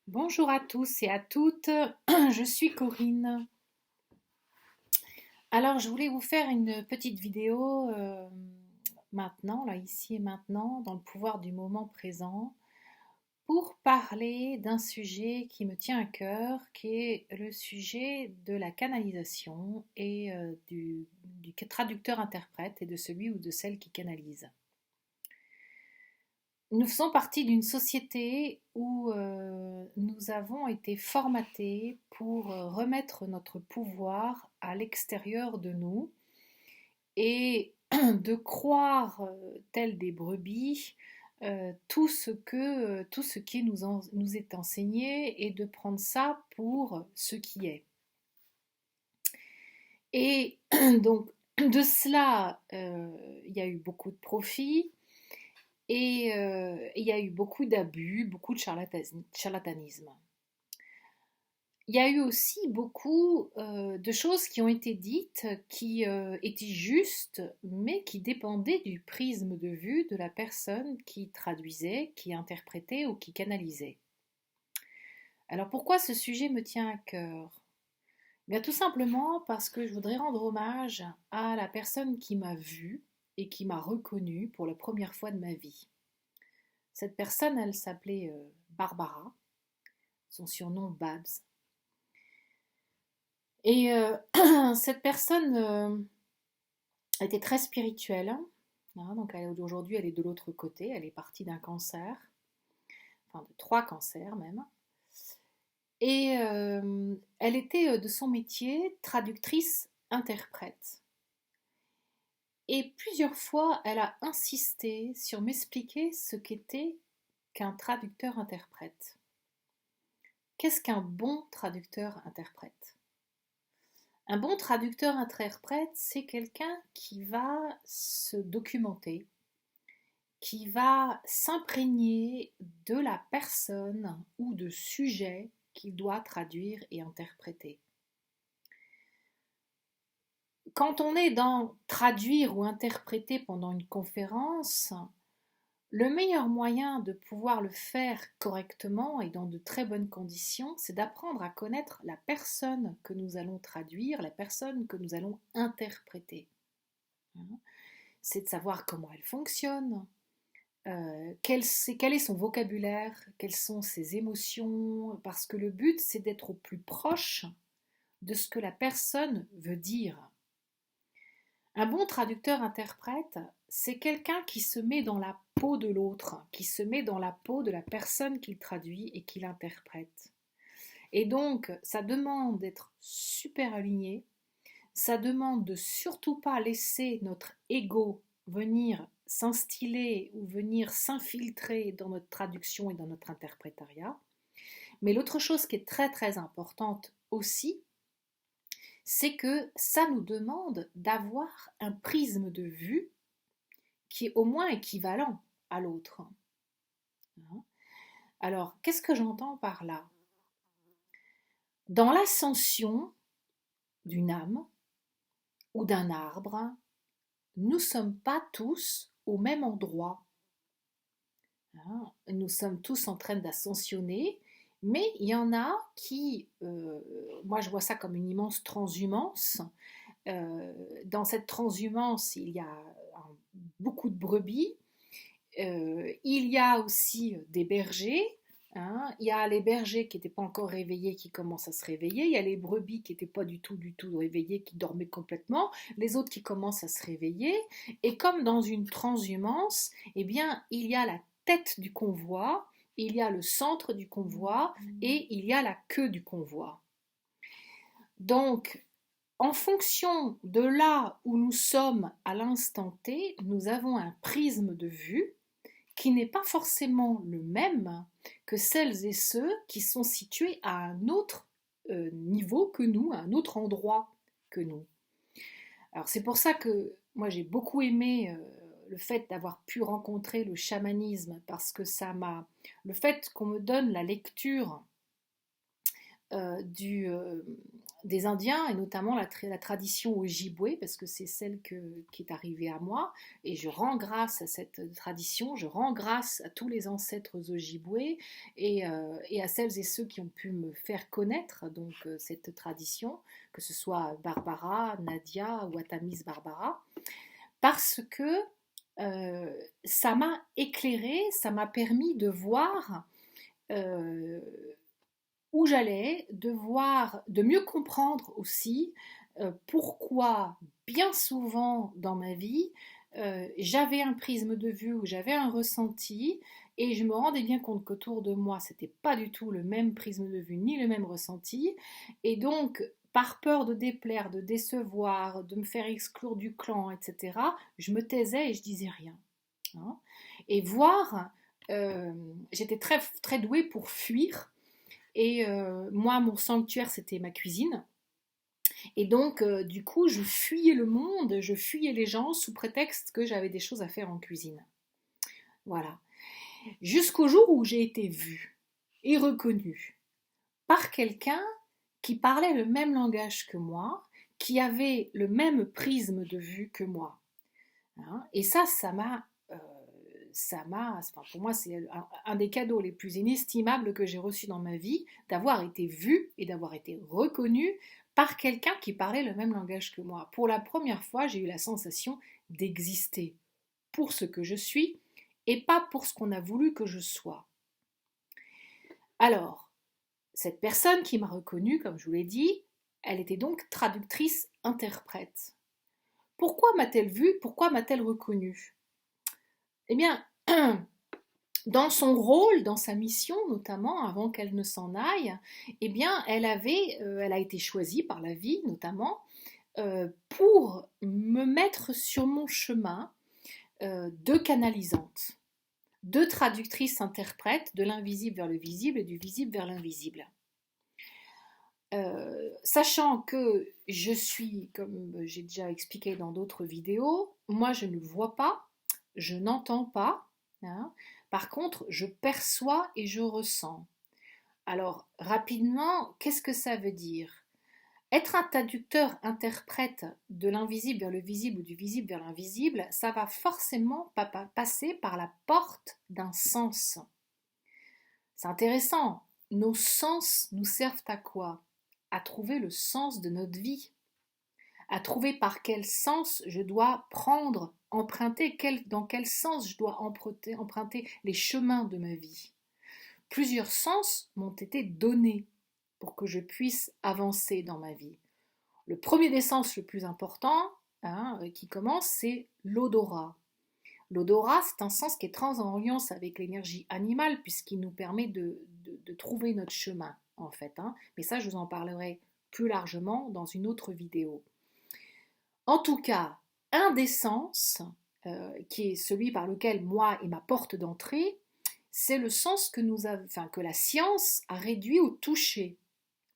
Bonjour à tous et à toutes, je suis Corinne. Alors, je voulais vous faire une petite vidéo maintenant, là, ici et maintenant, dans le pouvoir du moment présent, pour parler d'un sujet qui me tient à cœur, qui est le sujet de la canalisation et du traducteur-interprète et de celui ou de celle qui canalise. Nous faisons partie d'une société où nous avons été formatés pour remettre notre pouvoir à l'extérieur de nous et de croire, tels des brebis, tout ce qui nous est enseigné et de prendre ça pour ce qui est. Et donc, de cela, il y a eu beaucoup de profits. Et il y a eu beaucoup d'abus, beaucoup de charlatanisme. Il y a eu aussi beaucoup de choses qui ont été dites qui étaient justes, mais qui dépendaient du prisme de vue de la personne qui traduisait, qui interprétait ou qui canalisait. Alors pourquoi ce sujet me tient à cœur? Bien, tout simplement parce que je voudrais rendre hommage à la personne qui m'a vue et qui m'a reconnue pour la première fois de ma vie. Cette personne, elle s'appelait Barbara, son surnom Babs. Et cette personne était très spirituelle, hein, donc aujourd'hui elle est de l'autre côté, elle est partie d'un cancer, enfin de 3 cancers même. Et elle était de son métier traductrice-interprète. Et plusieurs fois, elle a insisté sur m'expliquer ce qu'était qu'un traducteur-interprète. Qu'est-ce qu'un bon traducteur-interprète? Un bon traducteur-interprète, c'est quelqu'un qui va se documenter, qui va s'imprégner de la personne ou de sujet qu'il doit traduire et interpréter. Quand on est dans traduire ou interpréter pendant une conférence, le meilleur moyen de pouvoir le faire correctement et dans de très bonnes conditions, c'est d'apprendre à connaître la personne que nous allons traduire, la personne que nous allons interpréter. C'est de savoir comment elle fonctionne, quel est son vocabulaire, quelles sont ses émotions, parce que le but, c'est d'être au plus proche de ce que la personne veut dire. Un bon traducteur-interprète, c'est quelqu'un qui se met dans la peau de l'autre, qui se met dans la peau de la personne qu'il traduit et qu'il interprète. Et donc, ça demande d'être super aligné, ça demande de surtout pas laisser notre ego venir s'instiller ou venir s'infiltrer dans notre traduction et dans notre interprétariat. Mais l'autre chose qui est très très importante aussi, c'est que ça nous demande d'avoir un prisme de vue qui est au moins équivalent à l'autre. Alors, qu'est-ce que j'entends par là? Dans l'ascension d'une âme ou d'un arbre, nous ne sommes pas tous au même endroit. Nous sommes tous en train d'ascensionner, mais il y en a qui, moi je vois ça comme une immense transhumance. Dans cette transhumance, il y a beaucoup de brebis, il y a aussi des bergers. Il y a les bergers qui n'étaient pas encore réveillés qui commencent à se réveiller, il y a les brebis qui n'étaient pas du tout réveillés, qui dormaient complètement, les autres qui commencent à se réveiller, et comme dans une transhumance, eh bien, il y a la tête du convoi, il y a le centre du convoi, et il y a la queue du convoi. Donc, en fonction de là où nous sommes à l'instant T, nous avons un prisme de vue qui n'est pas forcément le même que celles et ceux qui sont situés à un autre niveau que nous, à un autre endroit que nous. Alors c'est pour ça que moi j'ai beaucoup aimé le fait d'avoir pu rencontrer le chamanisme parce que le fait qu'on me donne la lecture des Indiens, et notamment la tradition Ojibwe, parce que c'est celle qui est arrivée à moi, et je rends grâce à cette tradition, je rends grâce à tous les ancêtres Ojibwe, et à celles et ceux qui ont pu me faire connaître donc cette tradition, que ce soit Barbara, Nadia ou Atamis Barbara, parce que ça m'a éclairé, ça m'a permis de voir euh, où j'allais, de mieux comprendre aussi pourquoi bien souvent dans ma vie, j'avais un prisme de vue ou j'avais un ressenti et je me rendais bien compte qu'autour de moi, c'était pas du tout le même prisme de vue ni le même ressenti. Et donc, par peur de déplaire, de décevoir, de me faire exclure du clan, etc., je me taisais et je disais rien. Hein. Et voir, j'étais très, très douée pour fuir et moi, mon sanctuaire, c'était ma cuisine. Et donc, du coup, je fuyais le monde, je fuyais les gens sous prétexte que j'avais des choses à faire en cuisine. Voilà. Jusqu'au jour où j'ai été vue et reconnue par quelqu'un qui parlait le même langage que moi, qui avait le même prisme de vue que moi. Hein. Et enfin, pour moi, c'est un des cadeaux les plus inestimables que j'ai reçus dans ma vie, d'avoir été vue et d'avoir été reconnue par quelqu'un qui parlait le même langage que moi. Pour la première fois, j'ai eu la sensation d'exister pour ce que je suis et pas pour ce qu'on a voulu que je sois. Alors, cette personne qui m'a reconnue, comme je vous l'ai dit, elle était donc traductrice-interprète. Pourquoi m'a-t-elle vue? Pourquoi m'a-t-elle reconnue? Eh bien, dans son rôle, dans sa mission notamment, avant qu'elle ne s'en aille, eh bien, elle a été choisie par la vie notamment pour me mettre sur mon chemin de canalisante, de traductrice-interprète, de l'invisible vers le visible et du visible vers l'invisible. Sachant que je suis, comme j'ai déjà expliqué dans d'autres vidéos, moi je ne vois pas, je n'entends pas, hein. Par contre, je perçois et je ressens. Alors, rapidement, qu'est-ce que ça veut dire? Être un traducteur-interprète de l'invisible vers le visible ou du visible vers l'invisible, ça va forcément passer par la porte d'un sens. C'est intéressant. Nos sens nous servent à quoi? À trouver le sens de notre vie, à trouver par quel sens je dois prendre, emprunter, dans quel sens je dois emprunter les chemins de ma vie. Plusieurs sens m'ont été donnés pour que je puisse avancer dans ma vie. Le premier des sens le plus important, hein, qui commence, c'est l'odorat. L'odorat, c'est un sens qui est très en alliance avec l'énergie animale puisqu'il nous permet de trouver notre chemin, en fait. Hein. Mais ça, je vous en parlerai plus largement dans une autre vidéo. En tout cas, un des sens, qui est celui par lequel moi et ma porte d'entrée, c'est le sens que la science a réduit au toucher.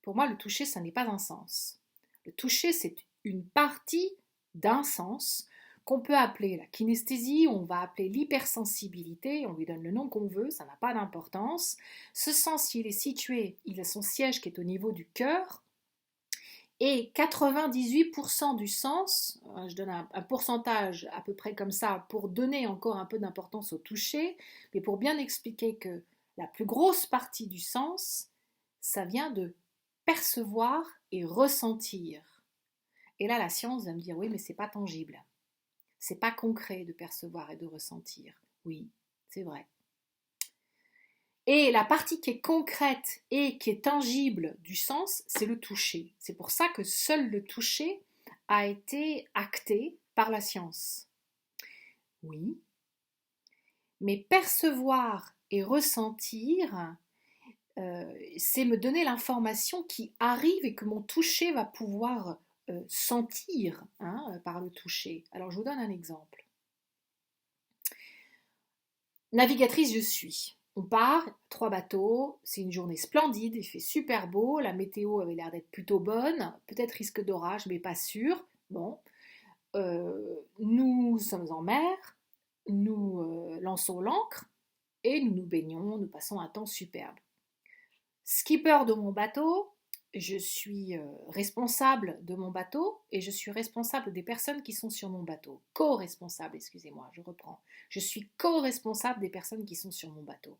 Pour moi, le toucher, ça n'est pas un sens. Le toucher, c'est une partie d'un sens qu'on peut appeler la kinesthésie, on va appeler l'hypersensibilité, on lui donne le nom qu'on veut, ça n'a pas d'importance. Ce sens, il est situé, il a son siège qui est au niveau du cœur, et 98% du sens, je donne un pourcentage à peu près comme ça pour donner encore un peu d'importance au toucher, mais pour bien expliquer que la plus grosse partie du sens, ça vient de percevoir et ressentir. Et là, la science va me dire, oui, mais c'est pas tangible. C'est pas concret de percevoir et de ressentir. Oui, c'est vrai. Et la partie qui est concrète et qui est tangible du sens, c'est le toucher. C'est pour ça que seul le toucher a été acté par la science. Oui, mais percevoir et ressentir, c'est me donner l'information qui arrive et que mon toucher va pouvoir sentir, hein, par le toucher. Alors je vous donne un exemple. Navigatrice je suis. On part, 3 bateaux, c'est une journée splendide, il fait super beau, la météo avait l'air d'être plutôt bonne, peut-être risque d'orage, mais pas sûr. Bon, nous sommes en mer, nous lançons l'ancre et nous nous baignons, nous passons un temps superbe. Skipper de mon bateau, je suis responsable de mon bateau et je suis responsable des personnes qui sont sur mon bateau. Co-responsable, excusez-moi, je reprends. Je suis co-responsable des personnes qui sont sur mon bateau.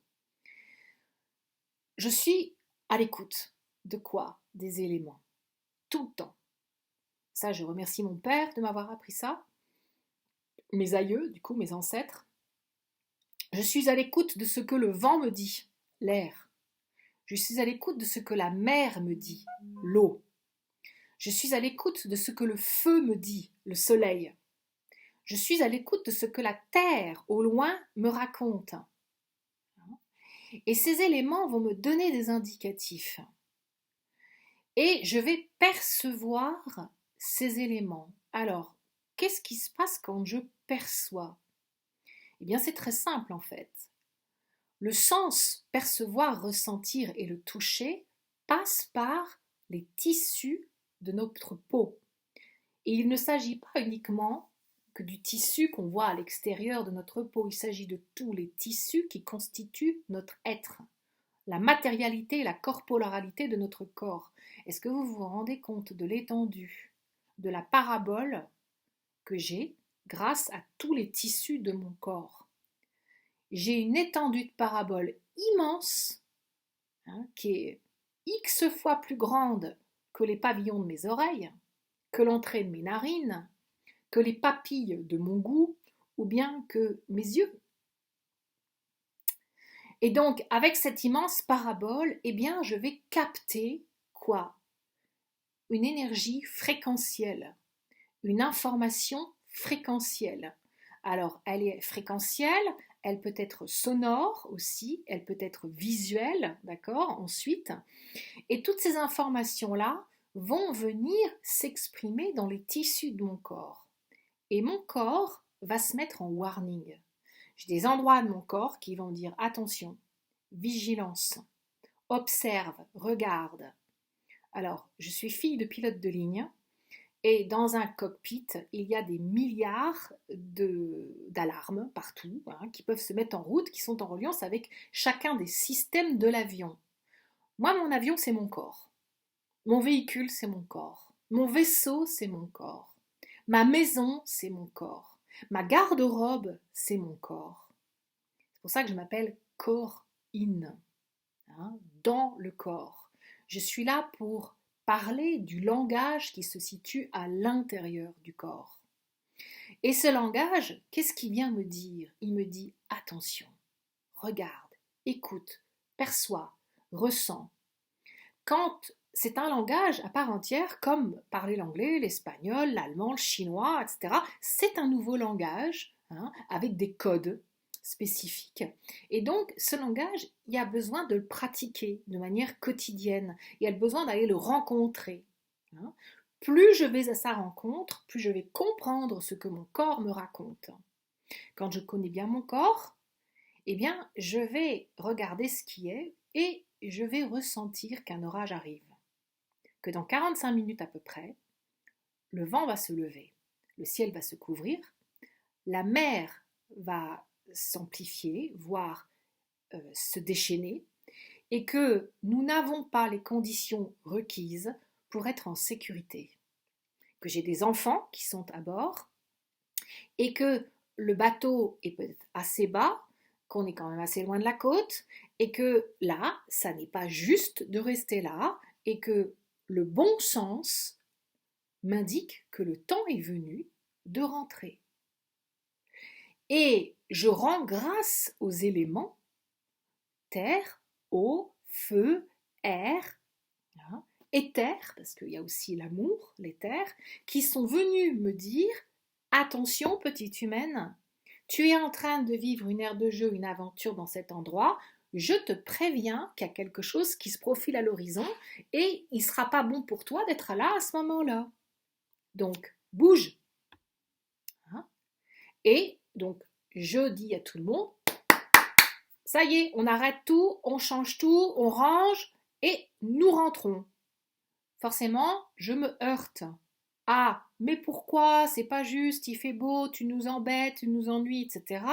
Je suis à l'écoute de quoi? Des éléments. Tout le temps. Ça, je remercie mon père de m'avoir appris ça. Mes aïeux, du coup, mes ancêtres. Je suis à l'écoute de ce que le vent me dit, l'air. Je suis à l'écoute de ce que la mer me dit, l'eau. Je suis à l'écoute de ce que le feu me dit, le soleil. Je suis à l'écoute de ce que la terre, au loin, me raconte. Et ces éléments vont me donner des indicatifs. Et je vais percevoir ces éléments. Alors, qu'est-ce qui se passe quand je perçois? Eh bien, c'est très simple en fait. Le sens percevoir, ressentir et le toucher passe par les tissus de notre peau. Et il ne s'agit pas uniquement que du tissu qu'on voit à l'extérieur de notre peau, il s'agit de tous les tissus qui constituent notre être, la matérialité et la corporalité de notre corps. Est-ce que vous vous rendez compte de l'étendue, de la parabole que j'ai grâce à tous les tissus de mon corps? J'ai une étendue de parabole immense, qui est X fois plus grande que les pavillons de mes oreilles, que l'entrée de mes narines, que les papilles de mon goût, ou bien que mes yeux. Et donc, avec cette immense parabole, eh bien, je vais capter quoi? Une énergie fréquentielle, une information fréquentielle. Alors, elle est fréquentielle, elle peut être sonore aussi, elle peut être visuelle, d'accord, ensuite. Et toutes ces informations-là vont venir s'exprimer dans les tissus de mon corps. Et mon corps va se mettre en warning. J'ai des endroits de mon corps qui vont dire attention, vigilance, observe, regarde. Alors, je suis fille de pilote de ligne et dans un cockpit, il y a des milliards d'alarmes partout qui peuvent se mettre en route, qui sont en reliance avec chacun des systèmes de l'avion. Moi, mon avion, c'est mon corps. Mon véhicule, c'est mon corps. Mon vaisseau, c'est mon corps. Ma maison, c'est mon corps. Ma garde-robe, c'est mon corps. C'est pour ça que je m'appelle corps-in, dans le corps. Je suis là pour parler du langage qui se situe à l'intérieur du corps. Et ce langage, qu'est-ce qu'il vient me dire? Il me dit attention, regarde, écoute, perçois, ressens. Quand c'est un langage à part entière, comme parler l'anglais, l'espagnol, l'allemand, le chinois, etc. C'est un nouveau langage avec des codes spécifiques. Et donc, ce langage, il y a besoin de le pratiquer de manière quotidienne. Il y a besoin d'aller le rencontrer. Plus je vais à sa rencontre, plus je vais comprendre ce que mon corps me raconte. Quand je connais bien mon corps, eh bien, je vais regarder ce qui est et je vais ressentir qu'un orage arrive. Que dans 45 minutes à peu près, le vent va se lever, le ciel va se couvrir, la mer va s'amplifier, voire se déchaîner, et que nous n'avons pas les conditions requises pour être en sécurité. Que j'ai des enfants qui sont à bord, et que le bateau est peut-être assez bas, qu'on est quand même assez loin de la côte, et que là, ça n'est pas juste de rester là, et que le bon sens m'indique que le temps est venu de rentrer. Et je rends grâce aux éléments terre, eau, feu, air, éther, parce qu'il y a aussi l'amour, l'éther, qui sont venus me dire attention petite humaine, tu es en train de vivre une ère de jeu, une aventure dans cet endroit, je te préviens qu'il y a quelque chose qui se profile à l'horizon et il ne sera pas bon pour toi d'être là à ce moment-là. Donc, bouge. Et donc, je dis à tout le monde, ça y est, on arrête tout, on change tout, on range et nous rentrons. Forcément, je me heurte à mais pourquoi, c'est pas juste, il fait beau, tu nous embêtes, tu nous ennuies, etc.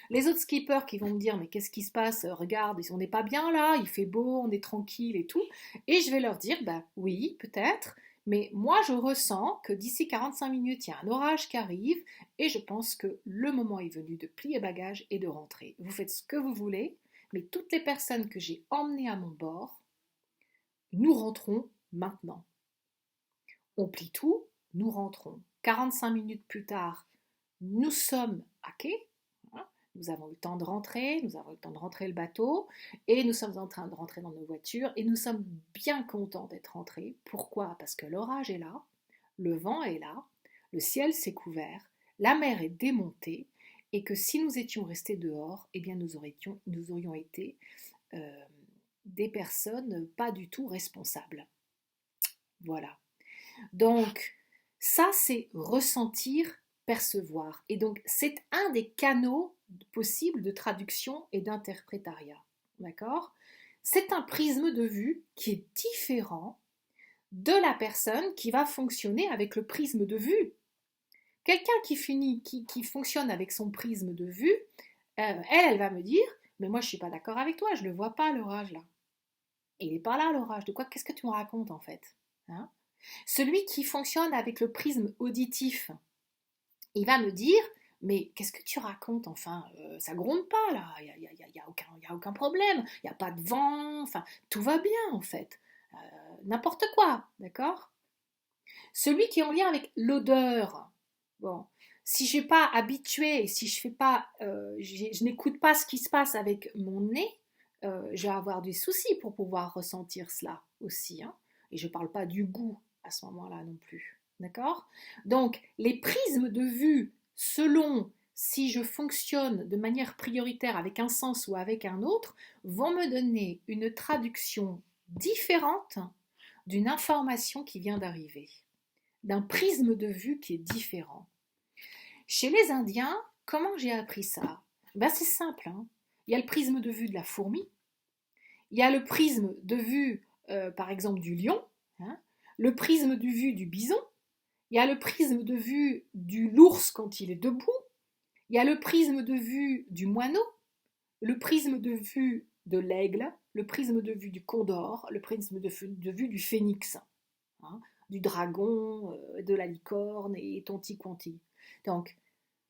Les autres skippers qui vont me dire mais qu'est-ce qui se passe, regarde, on n'est pas bien là, il fait beau, on est tranquille et tout. Et je vais leur dire bah oui, peut-être, mais moi je ressens que d'ici 45 minutes, il y a un orage qui arrive et je pense que le moment est venu de plier bagages et de rentrer. Vous faites ce que vous voulez, mais toutes les personnes que j'ai emmenées à mon bord, nous rentrons maintenant. On plie tout, nous rentrons. 45 minutes plus tard, nous sommes à quai. Nous avons eu le temps de rentrer, nous avons eu le temps de rentrer le bateau et nous sommes en train de rentrer dans nos voitures et nous sommes bien contents d'être rentrés. Pourquoi? Parce que l'orage est là, le vent est là, le ciel s'est couvert, la mer est démontée et que si nous étions restés dehors, eh bien nous aurions été euh, des personnes pas du tout responsables. Voilà. Donc, ça, c'est ressentir, percevoir. Et donc, c'est un des canaux possibles de traduction et d'interprétariat. D'accord? C'est un prisme de vue qui est différent de la personne qui va fonctionner avec le prisme de vue. Quelqu'un qui fonctionne avec son prisme de vue, elle va me dire, mais moi je ne suis pas d'accord avec toi, je ne le vois pas l'orage là. Il n'est pas là l'orage, de quoi, qu'est-ce que tu me racontes en fait, hein? Celui qui fonctionne avec le prisme auditif, il va me dire, mais qu'est-ce que tu racontes enfin, ça gronde pas là, y a aucun problème, il n'y a pas de vent, enfin tout va bien en fait. N'importe quoi, d'accord? Celui qui est en lien avec l'odeur, bon, si je n'ai pas habitué, si je fais pas, je n'écoute pas ce qui se passe avec mon nez, je vais avoir des soucis pour pouvoir ressentir cela aussi, hein. Et je ne parle pas du goût à ce moment-là non plus. D'accord? Donc, les prismes de vue, selon si je fonctionne de manière prioritaire avec un sens ou avec un autre, vont me donner une traduction différente d'une information qui vient d'arriver, d'un prisme de vue qui est différent. Chez les Indiens, comment j'ai appris ça? Ben, c'est simple, hein. Il y a le prisme de vue de la fourmi, il y a le prisme de vue, par exemple, du lion, hein, le prisme de vue du bison, il y a le prisme de vue de l'ours quand il est debout, il y a le prisme de vue du moineau, le prisme de vue de l'aigle, le prisme de vue du condor, le prisme de vue du phénix, hein, du dragon, de la licorne et tonti quanti. Donc,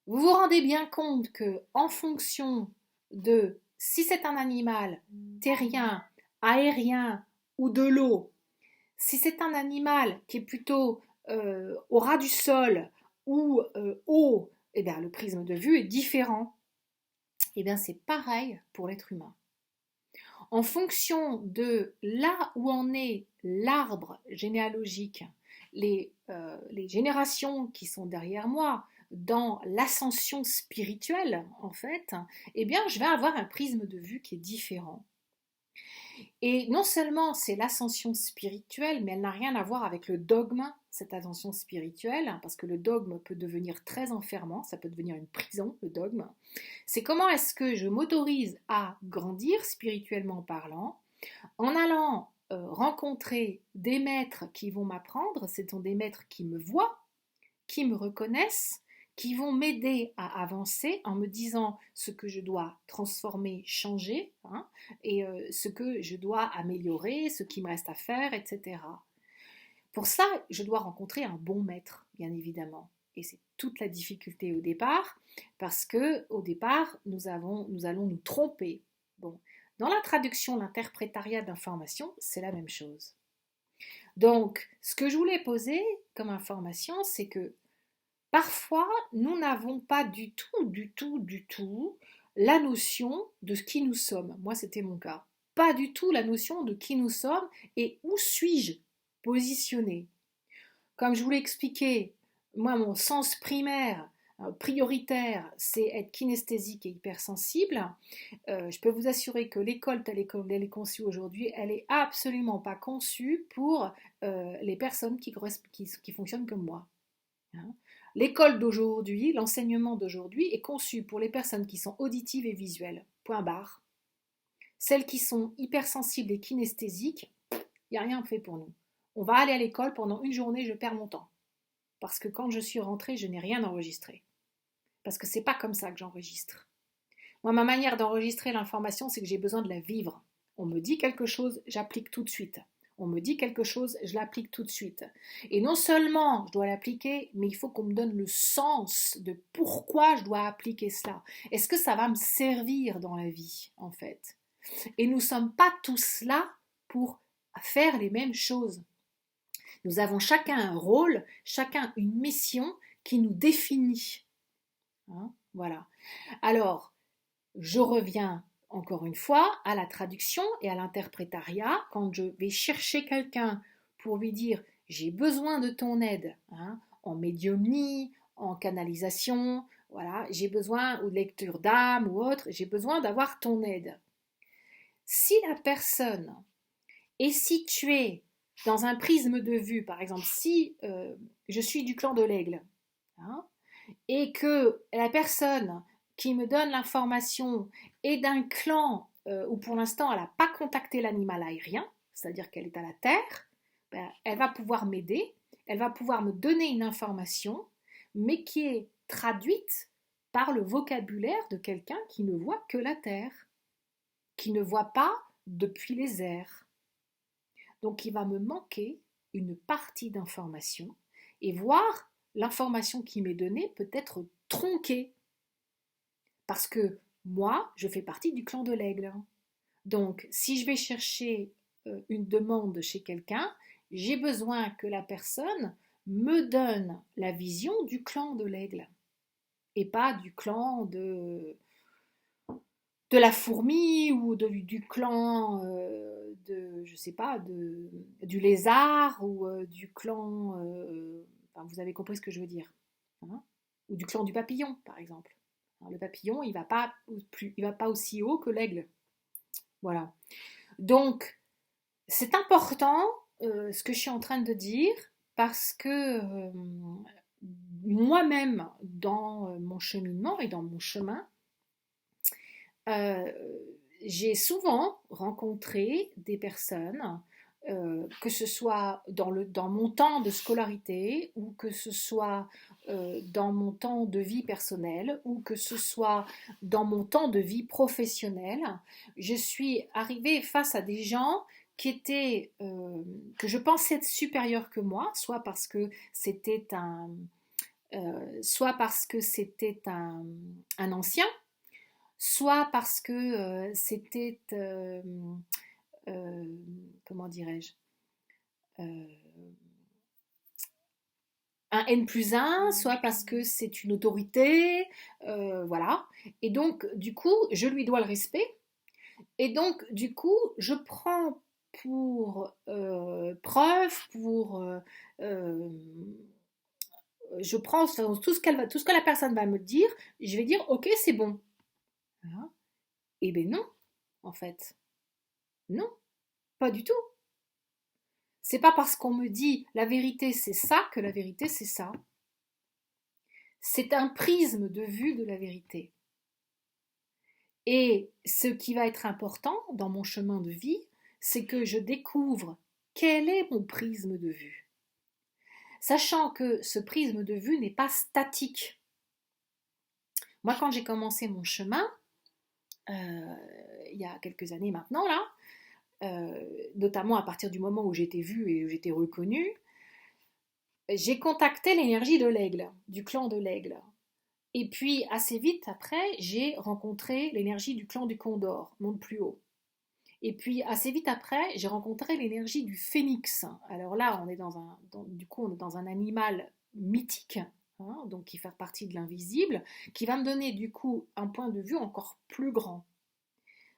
vous vous rendez bien compte que en fonction de si c'est un animal terrien, aérien ou de l'eau, si c'est un animal qui est plutôt au ras du sol ou haut, eh bien, le prisme de vue est différent. Eh bien, c'est pareil pour l'être humain. En fonction de là où en est l'arbre généalogique, les générations qui sont derrière moi, dans l'ascension spirituelle, en fait, eh bien, je vais avoir un prisme de vue qui est différent. Et non seulement c'est l'ascension spirituelle, mais elle n'a rien à voir avec le dogme, cette ascension spirituelle, parce que le dogme peut devenir très enfermant, ça peut devenir une prison, le dogme. C'est comment est-ce que je m'autorise à grandir spirituellement parlant, en allant rencontrer des maîtres qui vont m'apprendre, ce sont des maîtres qui me voient, qui me reconnaissent, qui vont m'aider à avancer en me disant ce que je dois transformer, changer, hein, et ce que je dois améliorer, ce qui me reste à faire, etc. Pour ça, je dois rencontrer un bon maître, bien évidemment. Et c'est toute la difficulté au départ, parce que au départ, nous allons nous tromper. Bon, dans la traduction, l'interprétariat d'information, c'est la même chose. Donc, ce que je voulais poser comme information, c'est que parfois, nous n'avons pas du tout la notion de qui nous sommes. Moi, c'était mon cas. Pas du tout la notion de qui nous sommes et où suis-je positionné. Comme je vous l'ai expliqué, moi, mon sens primaire, prioritaire, c'est être kinesthésique et hypersensible. Je peux vous assurer que l'école telle qu'elle est conçue aujourd'hui, elle n'est absolument pas conçue pour les personnes qui fonctionnent comme moi, hein. L'école d'aujourd'hui, l'enseignement d'aujourd'hui est conçu pour les personnes qui sont auditives et visuelles. Point barre. Celles qui sont hypersensibles et kinesthésiques, il n'y a rien fait pour nous. On va aller à l'école pendant une journée, je perds mon temps. parce que quand je suis rentrée, je n'ai rien enregistré. Parce que c'est pas comme ça que j'enregistre. Moi, ma manière d'enregistrer l'information, c'est que j'ai besoin de la vivre. On me dit quelque chose, j'applique tout de suite. On me dit quelque chose, je l'applique tout de suite. Et non seulement je dois l'appliquer, mais il faut qu'on me donne le sens de pourquoi je dois appliquer cela. Est-ce que ça va me servir dans la vie, en fait? Et nous ne sommes pas tous là pour faire les mêmes choses. Nous avons chacun un rôle, chacun une mission qui nous définit. Hein, voilà. Alors, je reviens encore une fois à la traduction et à l'interprétariat. Quand je vais chercher quelqu'un pour lui dire j'ai besoin de ton aide, hein, en médiumnie, en canalisation, voilà, j'ai besoin, ou de lecture d'âme ou autre, j'ai besoin d'avoir ton aide. Si la personne est située dans un prisme de vue, par exemple, si je suis du clan de l'aigle, hein, et que la personne qui me donne l'information est d'un clan où pour l'instant elle n'a pas contacté l'animal aérien, c'est-à-dire qu'elle est à la terre, ben, elle va pouvoir m'aider, elle va pouvoir me donner une information, mais qui est traduite par le vocabulaire de quelqu'un qui ne voit que la terre, qui ne voit pas depuis les airs. Donc il va me manquer une partie d'information et voir l'information qui m'est donnée peut être tronquée. Parce que moi, je fais partie du clan de l'aigle. Donc si je vais chercher une demande chez quelqu'un, j'ai besoin que la personne me donne la vision du clan de l'aigle et pas du clan de la fourmi ou du clan de, je sais pas, du lézard ou du clan, enfin, vous avez compris ce que je veux dire, hein, ou du clan du papillon, par exemple. Alors, le papillon, il va pas aussi haut que l'aigle. Voilà. Donc, c'est important ce que je suis en train de dire parce que moi-même, dans mon cheminement et dans mon chemin, euh, j'ai souvent rencontré des personnes, que ce soit dans mon temps de scolarité ou que ce soit dans mon temps de vie personnelle ou que ce soit dans mon temps de vie professionnelle. Je suis arrivée face à des gens qui étaient, que je pensais être supérieurs que moi, soit parce que c'était un ancien, soit parce que c'était, euh, comment dirais-je, euh, un N+1, soit parce que c'est une autorité, voilà. Et donc, du coup, je lui dois le respect. Et donc, du coup, je prends pour preuve, euh, je prends tout tout ce que la personne va me dire, je vais dire, ok, c'est bon. Voilà. Eh bien non, en fait. Non, pas du tout. C'est pas parce qu'on me dit la vérité c'est ça que la vérité c'est ça. C'est un prisme de vue de la vérité. Et ce qui va être important dans mon chemin de vie, c'est que je découvre quel est mon prisme de vue. Sachant que ce prisme de vue n'est pas statique. Moi, quand j'ai commencé mon chemin, il y a quelques années maintenant, là, notamment à partir du moment où j'étais vue et où j'étais reconnue, j'ai contacté l'énergie de l'aigle, du clan de l'aigle. Et puis assez vite après, j'ai rencontré l'énergie du clan du condor, monte plus haut. Et puis assez vite après, j'ai rencontré l'énergie du phénix. Alors là, on est du coup, on est dans un animal mythique, hein, donc qui fait partie de l'invisible, qui va me donner du coup un point de vue encore plus grand.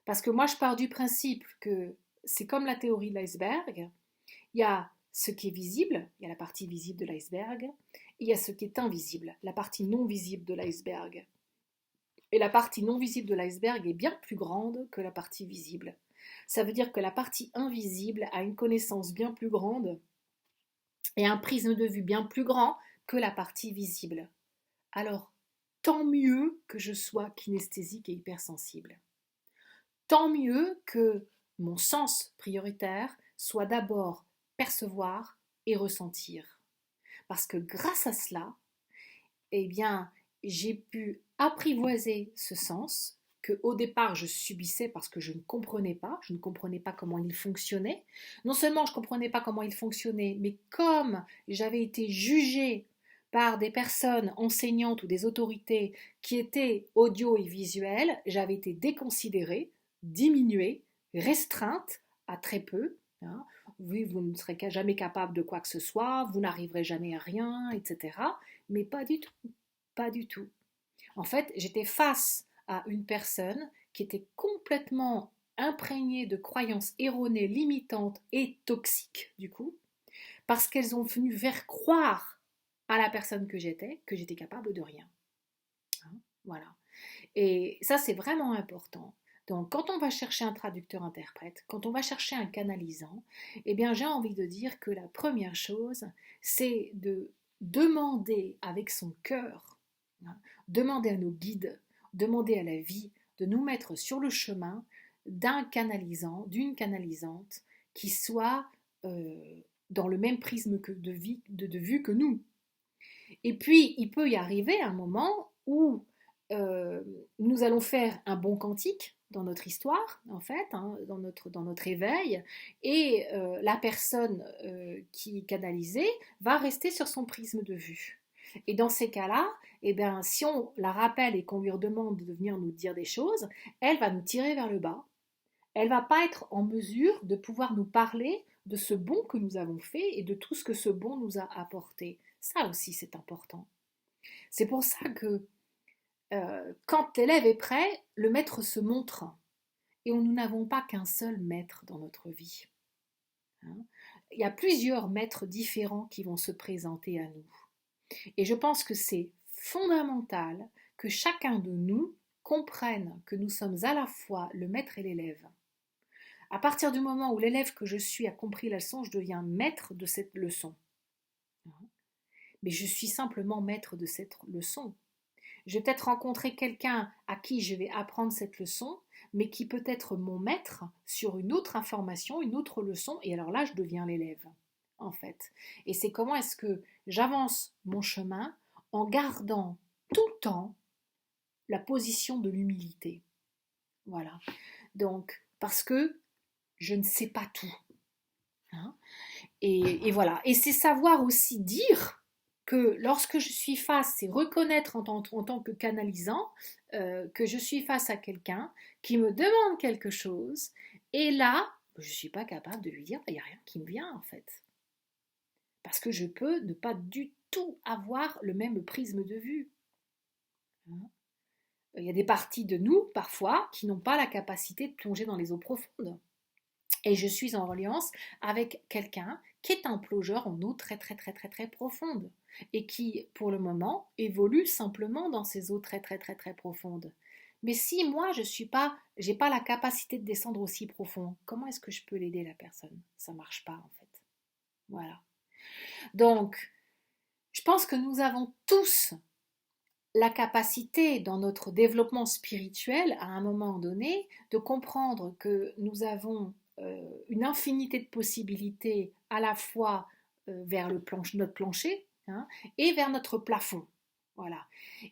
Parce que moi, je pars du principe que c'est comme la théorie de l'iceberg. Il y a ce qui est visible, il y a la partie visible de l'iceberg, et il y a ce qui est invisible, la partie non visible de l'iceberg. Et la partie non visible de l'iceberg est bien plus grande que la partie visible. Ça veut dire que la partie invisible a une connaissance bien plus grande et un prisme de vue bien plus grand que la partie visible. Alors, tant mieux que je sois kinesthésique et hypersensible. Tant mieux que mon sens prioritaire soit d'abord percevoir et ressentir. parce que grâce à cela, eh bien, j'ai pu apprivoiser ce sens que au départ je subissais parce que je ne comprenais pas comment il fonctionnait. Non seulement je ne comprenais pas comment il fonctionnait, mais comme j'avais été jugée par des personnes enseignantes ou des autorités qui étaient audio et visuelles, j'avais été déconsidérée, diminuée, restreinte à très peu. Hein. Oui, vous ne serez jamais capable de quoi que ce soit, vous n'arriverez jamais à rien, etc. Mais pas du tout. Pas du tout. En fait, j'étais face à une personne qui était complètement imprégnée de croyances erronées, limitantes et toxiques, du coup, parce qu'elles ont venu faire croire à la personne que j'étais capable de rien. Hein, voilà. Et ça, c'est vraiment important. Donc, quand on va chercher un traducteur-interprète, quand on va chercher un canalisant, eh bien, j'ai envie de dire que la première chose, c'est de demander avec son cœur, hein, demander à nos guides, demander à la vie de nous mettre sur le chemin d'un canalisant, d'une canalisante qui soit dans le même prisme de vue que nous. Et puis, il peut y arriver un moment où euh, nous allons faire un bon cantique dans notre histoire, en fait, hein, dans notre éveil, et la personne qui est canalisée va rester sur son prisme de vue. Et dans ces cas-là, eh bien, si on la rappelle et qu'on lui demande de venir nous dire des choses, elle va nous tirer vers le bas. Elle va pas être en mesure de pouvoir nous parler de ce bon que nous avons fait et de tout ce que ce bon nous a apporté. Ça aussi, c'est important. C'est pour ça que quand l'élève est prêt, le maître se montre. Et nous n'avons pas qu'un seul maître dans notre vie. Hein. Il y a plusieurs maîtres différents qui vont se présenter à nous. Et je pense que c'est fondamental que chacun de nous comprenne que nous sommes à la fois le maître et l'élève. À partir du moment où l'élève que je suis a compris la leçon, je deviens maître de cette leçon. Mais je suis simplement maître de cette leçon. Je vais peut-être rencontrer quelqu'un à qui je vais apprendre cette leçon, mais qui peut être mon maître sur une autre information, une autre leçon, et alors là, je deviens l'élève, en fait. Et c'est comment est-ce que j'avance mon chemin en gardant tout le temps la position de l'humilité. Voilà. Donc, parce que je ne sais pas tout. Hein. Et voilà. Et c'est savoir aussi dire que lorsque je suis face, c'est reconnaître en tant que canalisant que je suis face à quelqu'un qui me demande quelque chose. Et là, je ne suis pas capable de lui dire, il n'y a rien qui me vient en fait. Parce que je peux ne pas du tout avoir le même prisme de vue. Hein. Il y a des parties de nous, parfois, qui n'ont pas la capacité de plonger dans les eaux profondes. Et je suis en alliance avec quelqu'un qui est un plongeur en eau très très très très très profonde et qui, pour le moment, évolue simplement dans ces eaux très très très très profondes. Mais si moi j'ai pas la capacité de descendre aussi profond, comment est-ce que je peux l'aider la personne? Ça marche pas en fait. Voilà. Donc, je pense que nous avons tous la capacité dans notre développement spirituel à un moment donné de comprendre que nous avons une infinité de possibilités à la fois vers notre plancher, hein, et vers notre plafond. Voilà.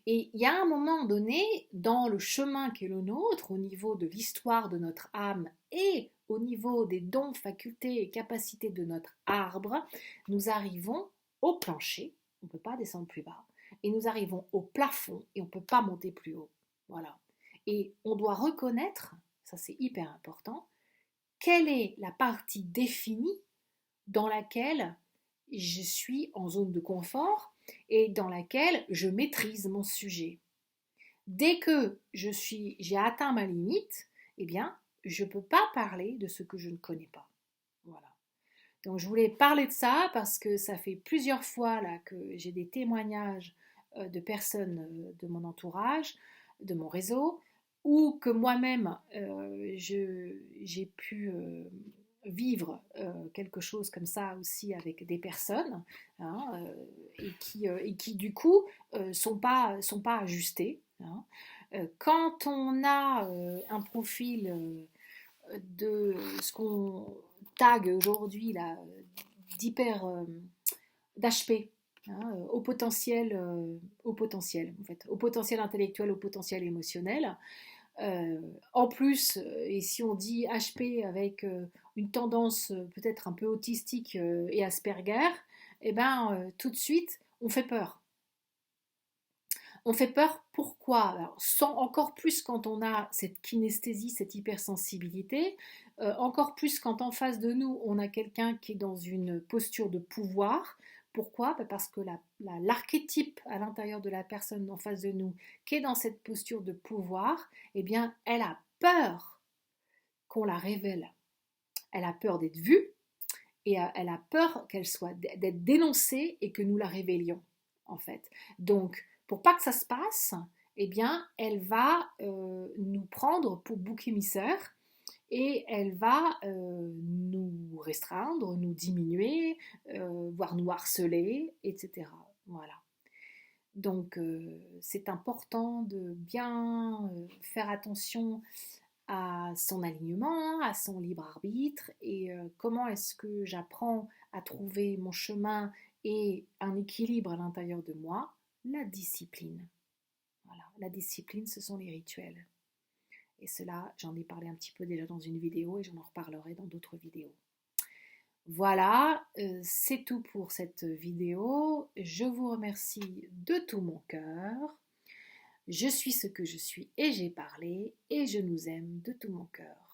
Et il y a un moment donné, dans le chemin qui est le nôtre, au niveau de l'histoire de notre âme et au niveau des dons, facultés et capacités de notre arbre, nous arrivons au plancher, on ne peut pas descendre plus bas, et nous arrivons au plafond et on ne peut pas monter plus haut. Voilà. Et on doit reconnaître, ça c'est hyper important, quelle est la partie définie dans laquelle je suis en zone de confort et dans laquelle je maîtrise mon sujet. Dès que j'ai atteint ma limite, eh bien, je ne peux pas parler de ce que je ne connais pas. Voilà. Donc, je voulais parler de ça parce que ça fait plusieurs fois là que j'ai des témoignages de personnes de mon entourage, de mon réseau, ou que moi-même j'ai pu vivre quelque chose comme ça aussi avec des personnes, hein, et qui du coup sont pas ajustées. Hein. Quand on a un profil de ce qu'on tag aujourd'hui là d'hyper d'HP, hein, au potentiel en fait, au potentiel intellectuel, au potentiel émotionnel. En plus, et si on dit HP avec une tendance peut-être un peu autistique et Asperger, eh ben, tout de suite, on fait peur. On fait peur, pourquoi? Alors, sans, encore plus quand on a cette kinesthésie, cette hypersensibilité, encore plus quand en face de nous, on a quelqu'un qui est dans une posture de pouvoir. Pourquoi? Parce que l'archétype à l'intérieur de la personne en face de nous, qui est dans cette posture de pouvoir, eh bien, elle a peur qu'on la révèle. Elle a peur d'être vue et elle a peur qu'elle soit d'être dénoncée et que nous la révélions, en fait. Donc, pour pas que ça se passe, eh bien, elle va nous prendre pour bouc émissaire et elle va nous restreindre, nous diminuer, voire nous harceler, etc. Voilà. Donc, c'est important de bien faire attention à son alignement, à son libre arbitre et comment est-ce que j'apprends à trouver mon chemin et un équilibre à l'intérieur de moi. La discipline. Voilà, la discipline, ce sont les rituels. Et cela, j'en ai parlé un petit peu déjà dans une vidéo et j'en reparlerai dans d'autres vidéos. Voilà, c'est tout pour cette vidéo. Je vous remercie de tout mon cœur. Je suis ce que je suis et j'ai parlé et je nous aime de tout mon cœur.